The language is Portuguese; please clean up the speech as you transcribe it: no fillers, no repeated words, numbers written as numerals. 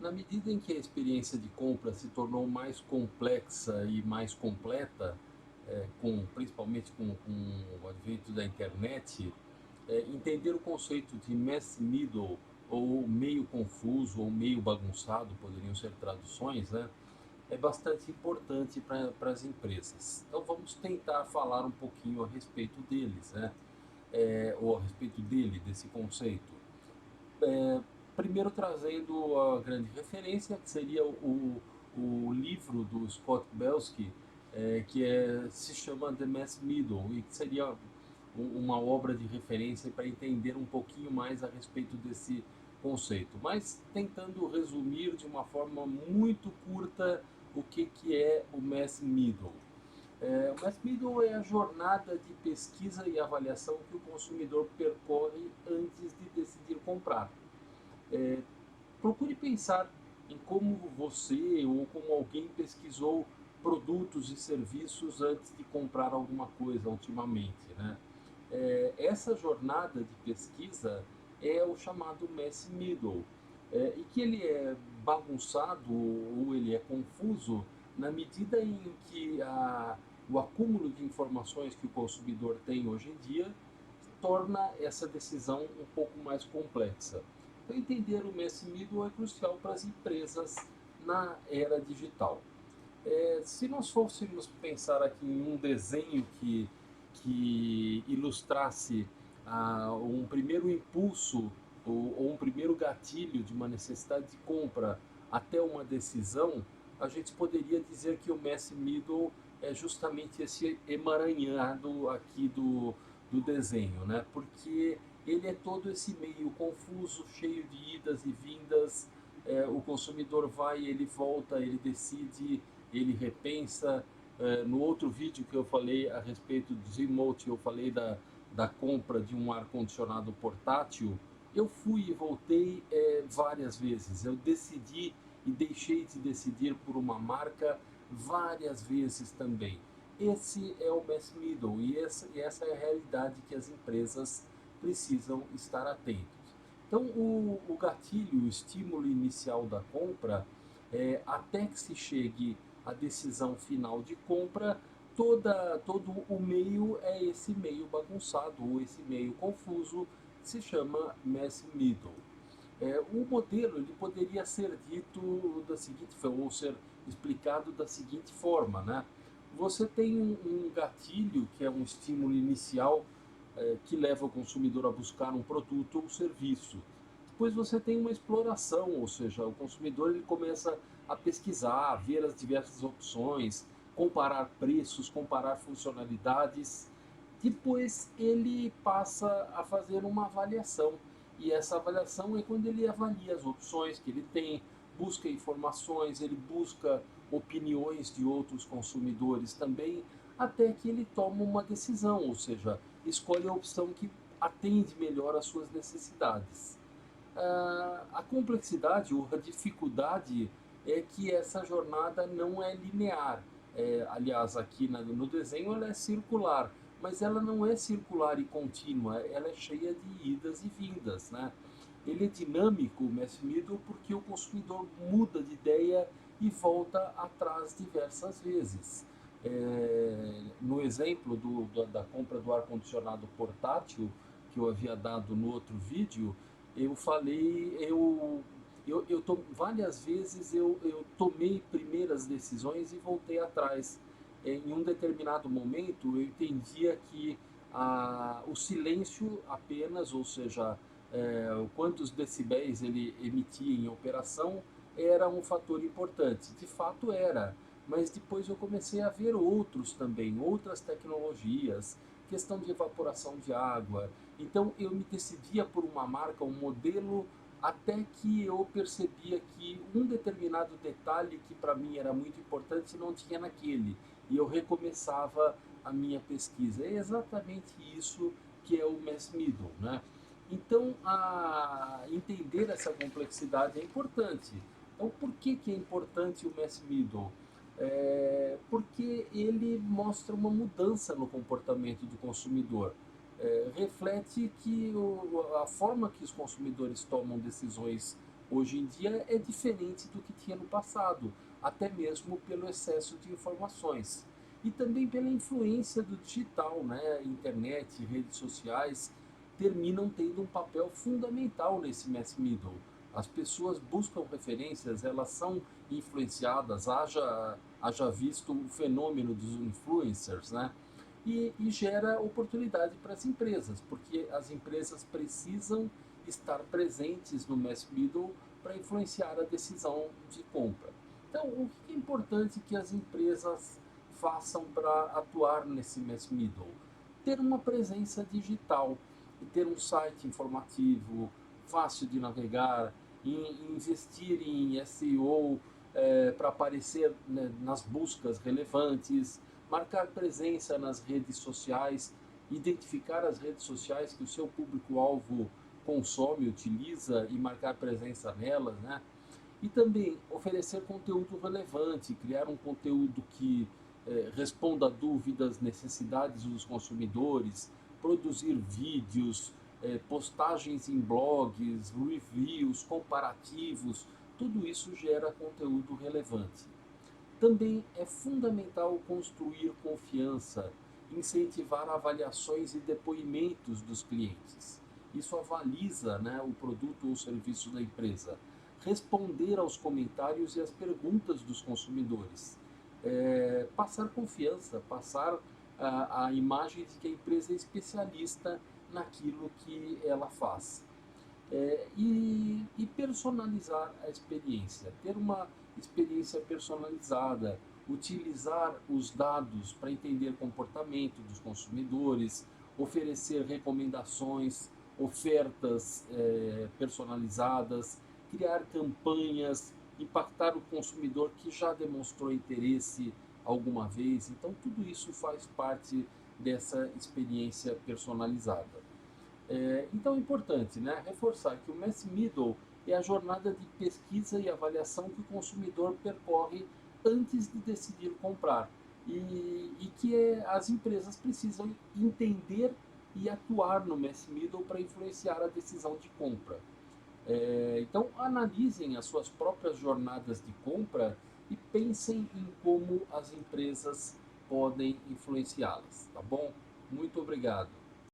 Na medida em que a experiência de compra se tornou mais complexa e mais completa, principalmente com o advento da internet, entender o conceito de mass middle, ou meio confuso, ou meio bagunçado, poderiam ser traduções, né? É bastante importante para as empresas. Então vamos tentar falar um pouquinho a respeito deles, né? Ou a respeito desse conceito. É, Primeiro trazendo a grande referência, que seria o livro do Scott Belsky, se chama The Mass Middle, e que seria uma obra de referência para entender um pouquinho mais a respeito desse conceito. Mas tentando resumir de uma forma muito curta o que é o Mass Middle. O Mass Middle é a jornada de pesquisa e avaliação que o consumidor percorre antes de decidir comprar. É, Procure pensar em como você ou como alguém pesquisou produtos e serviços antes de comprar alguma coisa ultimamente, né? Essa jornada de pesquisa é o chamado mass middle, e que ele é bagunçado ou ele é confuso na medida em que o acúmulo de informações que o consumidor tem hoje em dia torna essa decisão um pouco mais complexa. Então, entender o mass middle é crucial para as empresas na era digital. Se nós fôssemos pensar aqui em um desenho que ilustrasse um primeiro impulso ou um primeiro gatilho de uma necessidade de compra até uma decisão, a gente poderia dizer que o mass middle é justamente esse emaranhado aqui do desenho, né? Porque ele é todo esse meio confuso, cheio de idas e vindas. O consumidor vai, ele volta, ele decide, ele repensa. No outro vídeo que eu falei a respeito do Zimote, eu falei da compra de um ar-condicionado portátil. Eu fui e voltei várias vezes. Eu decidi e deixei de decidir por uma marca várias vezes também. Esse é o mass middle e essa é a realidade que as empresas precisam estar atentos. Então, o gatilho, o estímulo inicial da compra, até que se chegue à decisão final de compra, todo o meio é esse meio bagunçado ou esse meio confuso que se chama mass middle. O modelo ele poderia ser dito da seguinte forma, ou ser explicado da seguinte forma, né? Você tem um gatilho, que é um estímulo inicial, que leva o consumidor a buscar um produto ou serviço. Depois você tem uma exploração, ou seja, o consumidor ele começa a pesquisar, a ver as diversas opções, comparar preços, comparar funcionalidades. Depois ele passa a fazer uma avaliação. E essa avaliação é quando ele avalia as opções que ele tem, busca informações, ele busca opiniões de outros consumidores também, até que ele toma uma decisão, ou seja, escolhe a opção que atende melhor às suas necessidades. A complexidade ou a dificuldade é que essa jornada não é linear. Aliás, aqui no desenho ela é circular, mas ela não é circular e contínua, ela é cheia de idas e vindas, né? Ele é dinâmico, o mass middle, porque o consumidor muda de ideia e volta atrás diversas vezes. No exemplo da compra do ar-condicionado portátil, que eu havia dado no outro vídeo, eu falei, várias vezes eu tomei primeiras decisões e voltei atrás. Em um determinado momento, eu entendia que o silêncio apenas, ou seja, quantos decibéis ele emitia em operação, era um fator importante. De fato era, mas depois eu comecei a ver outros também, outras tecnologias, questão de evaporação de água. Então eu me decidia por uma marca, um modelo, até que eu percebia que um determinado detalhe que para mim era muito importante não tinha naquele. E eu recomeçava a minha pesquisa. É exatamente isso que é o mass middle, né? Então, entender essa complexidade é importante. Então, por que é importante o mass middle? Porque ele mostra uma mudança no comportamento do consumidor. Reflete que a forma que os consumidores tomam decisões hoje em dia é diferente do que tinha no passado, até mesmo pelo excesso de informações. E também pela influência do digital, né? Internet, redes sociais terminam tendo um papel fundamental nesse mass middle. As pessoas buscam referências, elas são influenciadas, haja visto o fenômeno dos influencers, né? E gera oportunidade para as empresas, porque as empresas precisam estar presentes no mass middle para influenciar a decisão de compra. Então, o que é importante que as empresas façam para atuar nesse mass middle? Ter uma presença digital, ter um site informativo, fácil de navegar, investir em SEO para aparecer, né, nas buscas relevantes, marcar presença nas redes sociais, identificar as redes sociais que o seu público-alvo consome, utiliza e marcar presença nelas, né? E também oferecer conteúdo relevante, criar um conteúdo que responda a dúvidas, necessidades dos consumidores, produzir vídeos, postagens em blogs, reviews, comparativos, tudo isso gera conteúdo relevante. Também é fundamental construir confiança, incentivar avaliações e depoimentos dos clientes. Isso avaliza, né, o produto ou serviço da empresa. Responder aos comentários e às perguntas dos consumidores. Passar confiança, passar a imagem de que a empresa é especialista naquilo que ela faz. E personalizar a experiência, ter uma experiência personalizada, utilizar os dados para entender o comportamento dos consumidores, oferecer recomendações, ofertas personalizadas, criar campanhas, impactar o consumidor que já demonstrou interesse alguma vez. Então, tudo isso faz parte dessa experiência personalizada. Então é importante, né, reforçar que o mass middle é a jornada de pesquisa e avaliação que o consumidor percorre antes de decidir comprar e que as empresas precisam entender e atuar no mass middle para influenciar a decisão de compra. Então analisem as suas próprias jornadas de compra e pensem em como as empresas podem influenciá-las, tá bom? Muito obrigado.